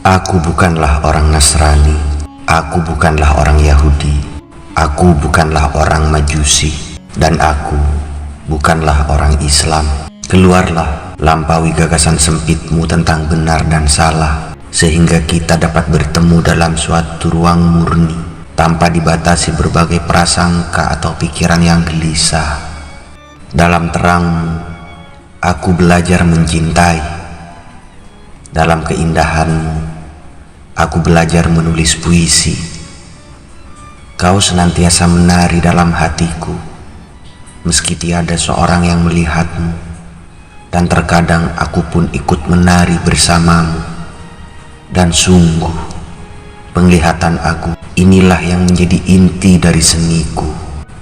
Aku bukanlah orang Nasrani, aku bukanlah orang Yahudi, aku bukanlah orang Majusi, dan aku bukanlah orang Islam. Keluarlah, lampaui gagasan sempitmu tentang benar dan salah, sehingga kita dapat bertemu dalam suatu ruang murni, tanpa dibatasi berbagai prasangka atau pikiran yang gelisah. Dalam terangmu, aku belajar mencintai. Dalam keindahanmu, aku belajar menulis puisi. Kau senantiasa menari dalam hatiku, meski tiada seorang yang melihatmu, dan terkadang aku pun ikut menari bersamamu. Dan sungguh, penglihatan aku inilah yang menjadi inti dari seniku.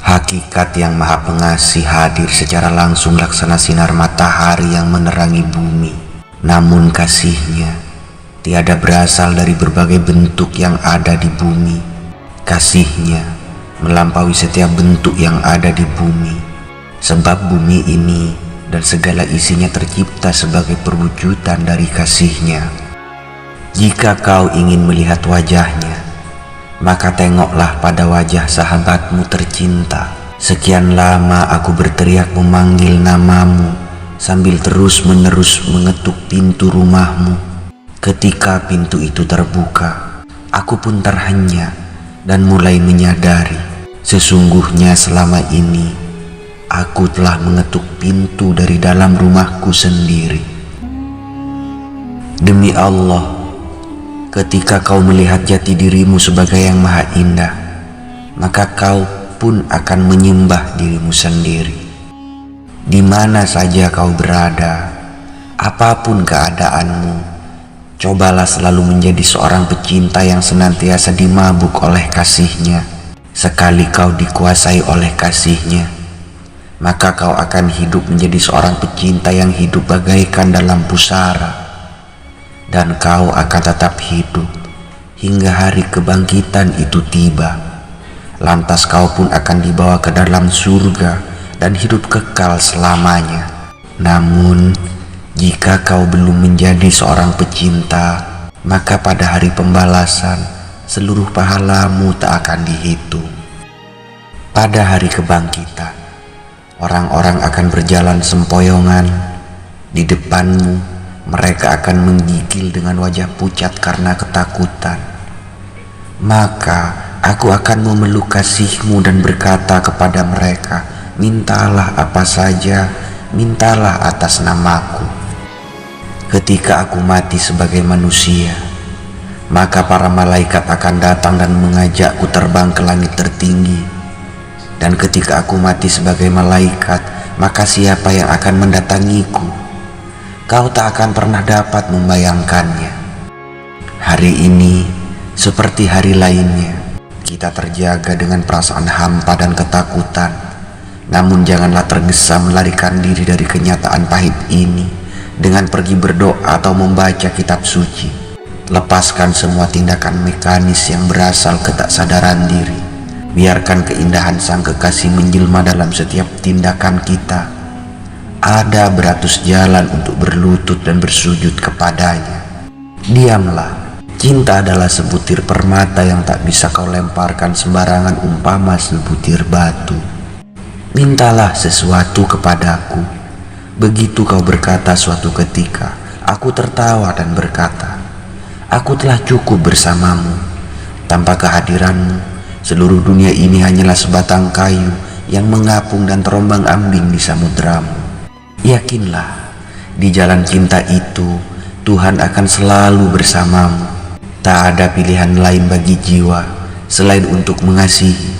Hakikat yang maha pengasih hadir secara langsung laksana sinar matahari yang menerangi bumi. Namun kasihnya tiada berasal dari berbagai bentuk yang ada di bumi. Kasihnya melampaui setiap bentuk yang ada di bumi, sebab bumi ini dan segala isinya tercipta sebagai perwujudan dari kasihnya. Jika kau ingin melihat wajahnya, maka tengoklah pada wajah sahabatmu tercinta. Sekian lama aku berteriak memanggil namamu, sambil terus-menerus mengetuk pintu rumahmu. Ketika pintu itu terbuka, aku pun terhenyak dan mulai menyadari sesungguhnya selama ini aku telah mengetuk pintu dari dalam rumahku sendiri. Demi Allah, ketika kau melihat jati dirimu sebagai yang maha indah, maka kau pun akan menyembah dirimu sendiri. Di mana saja kau berada, apapun keadaanmu, cobalah selalu menjadi seorang pecinta yang senantiasa dimabuk oleh kasihnya. Sekali kau dikuasai oleh kasihnya, maka kau akan hidup menjadi seorang pecinta yang hidup bagaikan dalam pusara. Dan kau akan tetap hidup hingga hari kebangkitan itu tiba. Lantas kau pun akan dibawa ke dalam surga dan hidup kekal selamanya. Namun, jika kau belum menjadi seorang pecinta, maka pada hari pembalasan, seluruh pahalamu tak akan dihitung. Pada hari kebangkitan, orang-orang akan berjalan sempoyongan. Di depanmu, mereka akan menggigil dengan wajah pucat karena ketakutan. Maka, aku akan memeluk kasihmu dan berkata kepada mereka, mintalah apa saja, mintalah atas namaku. Ketika aku mati sebagai manusia, maka para malaikat akan datang dan mengajakku terbang ke langit tertinggi. Dan ketika aku mati sebagai malaikat, maka siapa yang akan mendatangiku? Kau tak akan pernah dapat membayangkannya. Hari ini, seperti hari lainnya, kita terjaga dengan perasaan hampa dan ketakutan. Namun janganlah tergesa melarikan diri dari kenyataan pahit ini dengan pergi berdoa atau membaca kitab suci. Lepaskan semua tindakan mekanis yang berasal ketaksadaran diri. Biarkan keindahan sang kekasih menjelma dalam setiap tindakan kita. Ada beratus jalan untuk berlutut dan bersujud kepadanya. Diamlah, cinta adalah sebutir permata yang tak bisa kau lemparkan sembarangan umpama sebutir batu. Mintalah sesuatu kepadaku. Begitu kau berkata suatu ketika, aku tertawa dan berkata, aku telah cukup bersamamu. Tanpa kehadiranmu, seluruh dunia ini hanyalah sebatang kayu yang mengapung dan terombang-ambing di samudramu. Yakinlah, di jalan cinta itu, Tuhan akan selalu bersamamu. Tak ada pilihan lain bagi jiwa selain untuk mengasihi.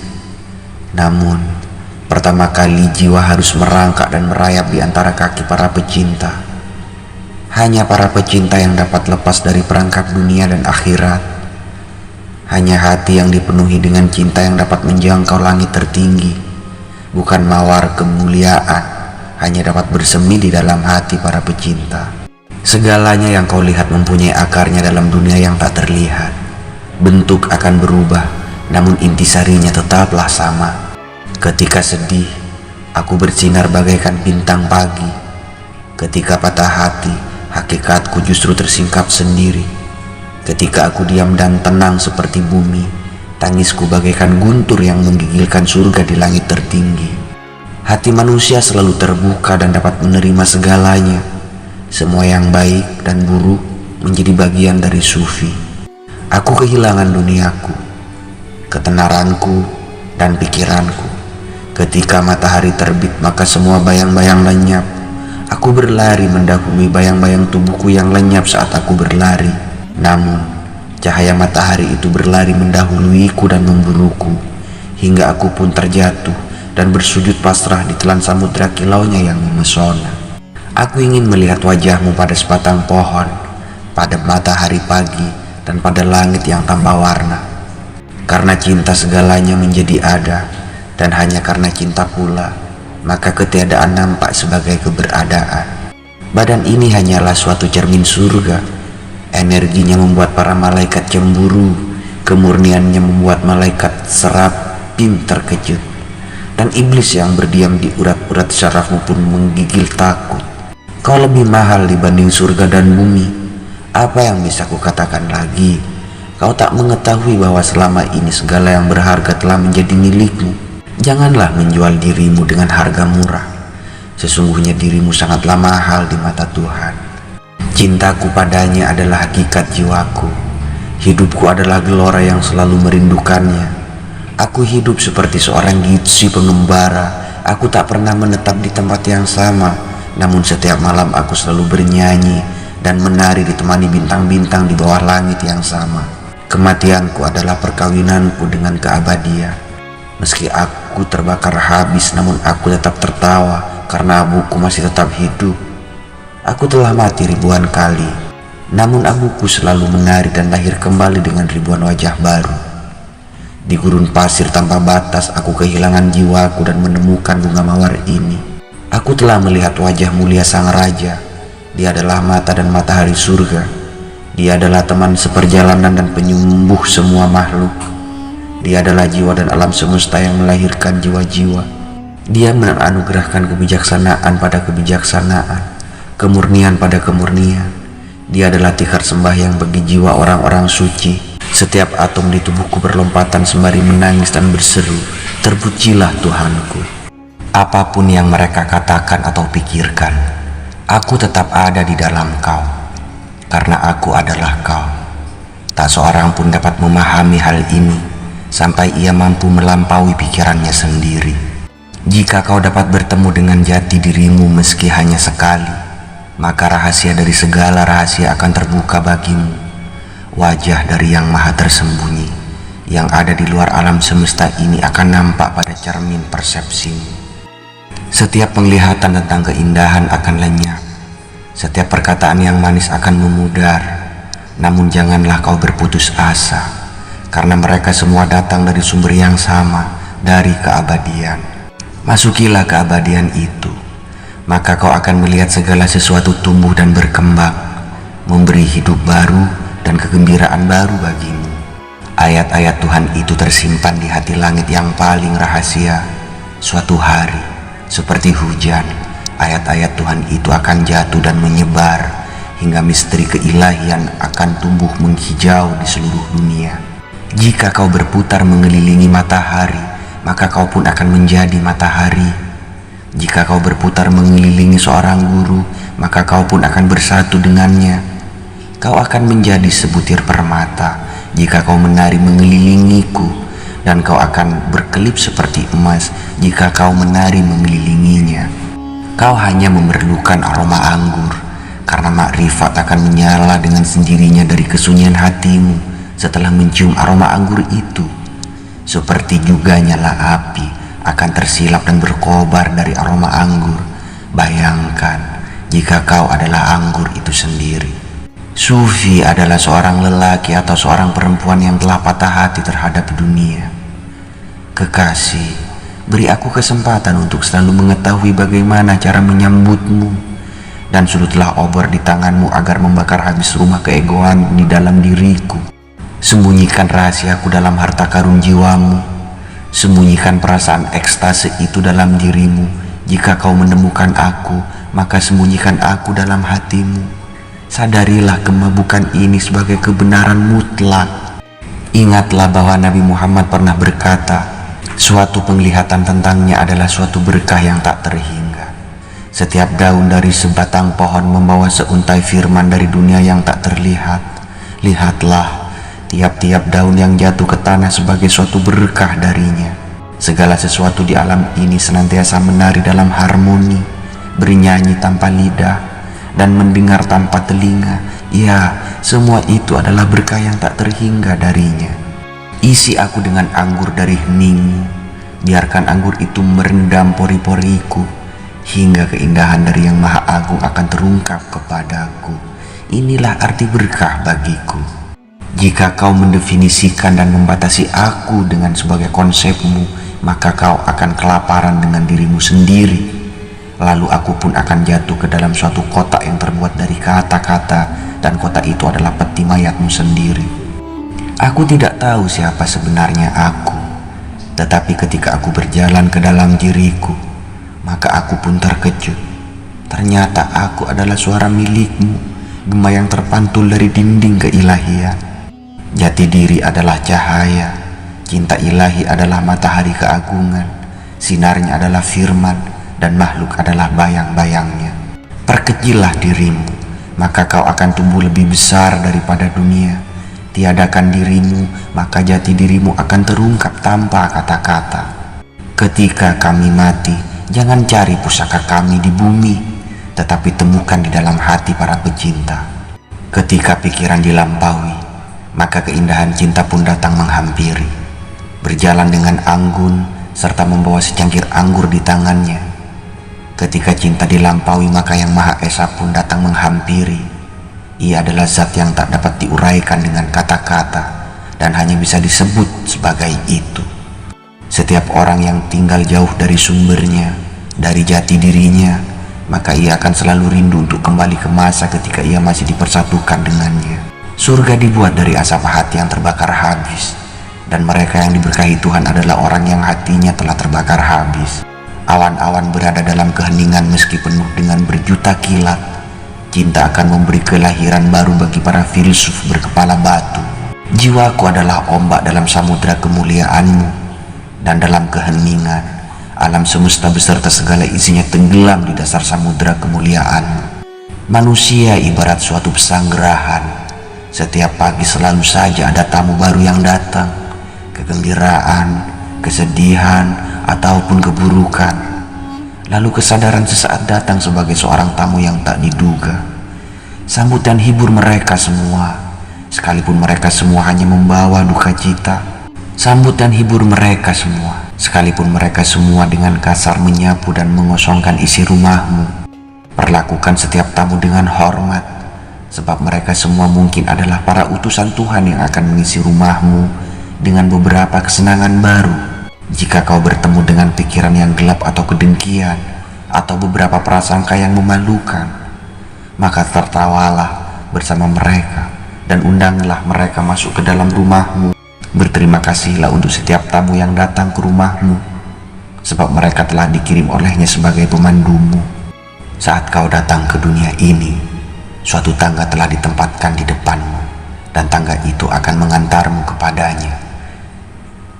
Namun, pertama kali jiwa harus merangkak dan merayap di antara kaki para pecinta. Hanya para pecinta yang dapat lepas dari perangkap dunia dan akhirat. Hanya hati yang dipenuhi dengan cinta yang dapat menjangkau langit tertinggi. Bukan mawar kemuliaan hanya dapat bersemi di dalam hati para pecinta. Segalanya yang kau lihat mempunyai akarnya dalam dunia yang tak terlihat. Bentuk akan berubah, namun intisarinya tetaplah sama. Ketika sedih, aku bersinar bagaikan bintang pagi. Ketika patah hati, hakikatku justru tersingkap sendiri. Ketika aku diam dan tenang seperti bumi, tangisku bagaikan guntur yang menggigilkan surga di langit tertinggi. Hati manusia selalu terbuka dan dapat menerima segalanya. Semua yang baik dan buruk menjadi bagian dari sufi. Aku kehilangan duniaku, ketenaranku, dan pikiranku. Ketika matahari terbit, maka semua bayang-bayang lenyap. Aku berlari mendahului bayang-bayang tubuhku yang lenyap saat aku berlari. Namun, cahaya matahari itu berlari mendahuluiku dan membunuhku, hingga aku pun terjatuh dan bersujud pasrah di telan samudra kilaunya yang memesona. Aku ingin melihat wajahmu pada sebatang pohon, pada matahari pagi, dan pada langit yang tanpa warna. Karena cinta segalanya menjadi ada, dan hanya karena cinta pula, maka ketiadaan nampak sebagai keberadaan. Badan ini hanyalah suatu cermin surga. Energinya membuat para malaikat cemburu, kemurniannya membuat malaikat serapim terkejut, dan iblis yang berdiam di urat-urat syarafmu pun menggigil takut. Kau lebih mahal dibanding surga dan bumi. Apa yang bisa kukatakan lagi? Kau tak mengetahui bahwa selama ini segala yang berharga telah menjadi milikmu. Janganlah menjual dirimu dengan harga murah. Sesungguhnya dirimu sangatlah mahal di mata Tuhan. Cintaku padanya adalah hakikat jiwaku. Hidupku adalah gelora yang selalu merindukannya. Aku hidup seperti seorang gipsi pengembara. Aku tak pernah menetap di tempat yang sama, namun setiap malam aku selalu bernyanyi dan menari ditemani bintang-bintang di bawah langit yang sama. Kematianku adalah perkawinanku dengan keabadian. Meski aku terbakar habis, namun aku tetap tertawa karena abuku masih tetap hidup. Aku telah mati ribuan kali, namun abuku selalu menari dan lahir kembali dengan ribuan wajah baru. Di gurun pasir tanpa batas, aku kehilangan jiwaku dan menemukan bunga mawar ini. Aku telah melihat wajah mulia sang raja. Dia adalah mata dan matahari surga. Dia adalah teman seperjalanan dan penyembuh semua makhluk. Dia adalah jiwa dan alam semesta yang melahirkan jiwa-jiwa. Dia menganugerahkan kebijaksanaan pada kebijaksanaan, kemurnian pada kemurnian. Dia adalah tikar sembahyang bagi jiwa orang-orang suci. Setiap atom di tubuhku berlompatan sembari menangis dan berseru, "Terpujilah Tuhanku." Apapun yang mereka katakan atau pikirkan, aku tetap ada di dalam Kau, karena aku adalah Kau. Tak seorang pun dapat memahami hal ini sampai ia mampu melampaui pikirannya sendiri. Jika kau dapat bertemu dengan jati dirimu meski hanya sekali, maka rahasia dari segala rahasia akan terbuka bagimu. Wajah dari yang maha tersembunyi yang ada di luar alam semesta ini akan nampak pada cermin persepsimu. Setiap penglihatan tentang keindahan akan lenyap. Setiap perkataan yang manis akan memudar. Namun janganlah kau berputus asa, karena mereka semua datang dari sumber yang sama, dari keabadian. Masukilah keabadian itu, maka kau akan melihat segala sesuatu tumbuh dan berkembang, memberi hidup baru dan kegembiraan baru bagimu. Ayat-ayat Tuhan itu tersimpan di hati langit yang paling rahasia. Suatu hari, seperti hujan, ayat-ayat Tuhan itu akan jatuh dan menyebar, hingga misteri keilahian akan tumbuh menghijau di seluruh dunia. Jika kau berputar mengelilingi matahari, maka kau pun akan menjadi matahari. Jika kau berputar mengelilingi seorang guru, maka kau pun akan bersatu dengannya. Kau akan menjadi sebutir permata jika kau menari mengelilingiku, dan kau akan berkelip seperti emas jika kau menari mengelilinginya. Kau hanya memerlukan aroma anggur, karena makrifat akan menyala dengan sendirinya dari kesunyian hatimu setelah mencium aroma anggur itu. Seperti juga nyala api akan tersilap dan berkobar dari aroma anggur. Bayangkan jika kau adalah anggur itu sendiri. Sufi adalah seorang lelaki atau seorang perempuan yang telah patah hati terhadap dunia. Kekasih, beri aku kesempatan untuk selalu mengetahui bagaimana cara menyambutmu, dan sudutlah obor di tanganmu agar membakar habis rumah keegoan di dalam diriku. Sembunyikan rahasiaku dalam harta karun jiwamu. Sembunyikan perasaan ekstase itu dalam dirimu. Jika kau menemukan aku, maka sembunyikan aku dalam hatimu. Sadarilah kemabukan ini sebagai kebenaran mutlak. Ingatlah bahwa Nabi Muhammad pernah berkata, suatu penglihatan tentangnya adalah suatu berkah yang tak terhingga. Setiap daun dari sebatang pohon membawa seuntai firman dari dunia yang tak terlihat. Lihatlah, tiap-tiap daun yang jatuh ke tanah sebagai suatu berkah darinya. Segala sesuatu di alam ini senantiasa menari dalam harmoni, bernyanyi tanpa lidah, dan mendengar tanpa telinga. Ya, semua itu adalah berkah yang tak terhingga darinya. Isi aku dengan anggur dari heningmu, biarkan anggur itu merendam pori-poriku, hingga keindahan dari Yang Maha Agung akan terungkap kepadaku. Inilah arti berkah bagiku. Jika kau mendefinisikan dan membatasi aku dengan sebagai konsepmu, maka kau akan kelaparan dengan dirimu sendiri. Lalu aku pun akan jatuh ke dalam suatu kotak yang terbuat dari kata-kata, dan kotak itu adalah peti mayatmu sendiri. Aku tidak tahu siapa sebenarnya aku, tetapi ketika aku berjalan ke dalam diriku, maka aku pun terkejut. Ternyata aku adalah suara milikmu, gema yang terpantul dari dinding keilahian. Jati diri adalah cahaya, cinta ilahi adalah matahari keagungan, sinarnya adalah firman, dan makhluk adalah bayang-bayangnya. Perkecillah dirimu, maka kau akan tumbuh lebih besar daripada dunia. Tiadakan dirimu, maka jati dirimu akan terungkap tanpa kata-kata. Ketika kami mati, jangan cari pusaka kami di bumi, tetapi temukan di dalam hati para pecinta. Ketika pikiran dilampaui, maka keindahan cinta pun datang menghampiri, berjalan dengan anggun serta membawa secangkir anggur di tangannya. Ketika cinta dilampaui, maka Yang Maha Esa pun datang menghampiri. Ia adalah zat yang tak dapat diuraikan dengan kata-kata, dan hanya bisa disebut sebagai itu. Setiap orang yang tinggal jauh dari sumbernya, dari jati dirinya, maka ia akan selalu rindu untuk kembali ke masa ketika ia masih dipersatukan dengannya. Surga dibuat dari asap hati yang terbakar habis, dan mereka yang diberkahi Tuhan adalah orang yang hatinya telah terbakar habis. Awan-awan berada dalam keheningan meski penuh dengan berjuta kilat. Cinta akan memberi kelahiran baru bagi para filsuf berkepala batu. Jiwaku adalah ombak dalam samudera kemuliaanmu, dan dalam keheningan alam semesta beserta segala isinya tenggelam di dasar samudera kemuliaanmu. Manusia ibarat suatu pesanggerahan. Setiap pagi selalu saja ada tamu baru yang datang, kegembiraan, kesedihan, ataupun keburukan. Lalu kesadaran sesaat datang sebagai seorang tamu yang tak diduga. Sambut dan hibur mereka semua, sekalipun mereka semua hanya membawa duka cita. Sambut dan hibur mereka semua, sekalipun mereka semua dengan kasar menyapu dan mengosongkan isi rumahmu. Perlakukan setiap tamu dengan hormat, sebab mereka semua mungkin adalah para utusan Tuhan yang akan mengisi rumahmu dengan beberapa kesenangan baru. Jika kau bertemu dengan pikiran yang gelap atau kedengkian, atau beberapa prasangka yang memalukan, maka tertawalah bersama mereka dan undanglah mereka masuk ke dalam rumahmu. Berterima kasihlah untuk setiap tamu yang datang ke rumahmu, sebab mereka telah dikirim olehnya sebagai pemandumu. Saat kau datang ke dunia ini, suatu tangga telah ditempatkan di depanmu, dan tangga itu akan mengantarmu kepadanya.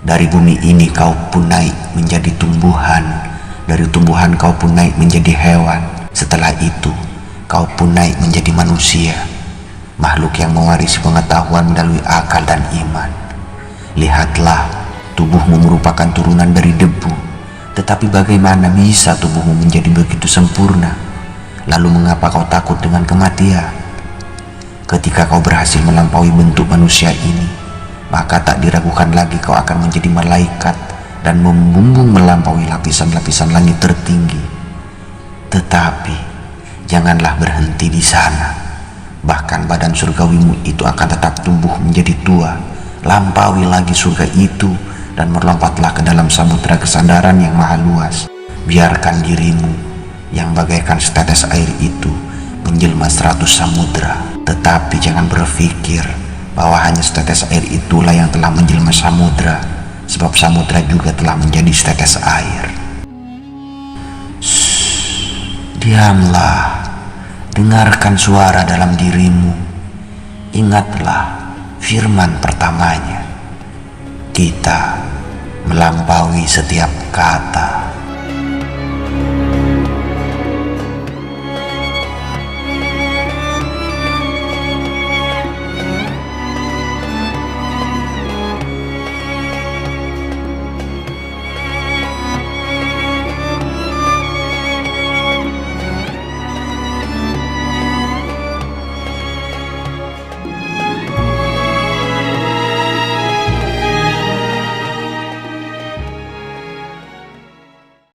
Dari bumi ini kau pun naik menjadi tumbuhan, dari tumbuhan kau pun naik menjadi hewan. Setelah itu kau pun naik menjadi manusia, makhluk yang mewarisi pengetahuan melalui akal dan iman. Lihatlah, tubuhmu merupakan turunan dari debu, tetapi bagaimana bisa tubuhmu menjadi begitu sempurna? Lalu mengapa kau takut dengan kematian? Ketika kau berhasil melampaui bentuk manusia ini, maka tak diragukan lagi kau akan menjadi malaikat dan membumbung melampaui lapisan-lapisan langit tertinggi. Tetapi janganlah berhenti di sana. Bahkan badan surgawimu itu akan tetap tumbuh menjadi tua. Lampaui lagi surga itu dan melompatlah ke dalam samudera kesadaran yang maha luas. Biarkan dirimu yang bagaikan setetes air itu menjelma 100 samudera. Tetapi jangan berpikir bahwa hanya setetes air itulah yang telah menjelma samudra, sebab samudra juga telah menjadi setetes air. Diamlah, dengarkan suara dalam dirimu. Ingatlah firman pertamanya. Kita melampaui setiap kata.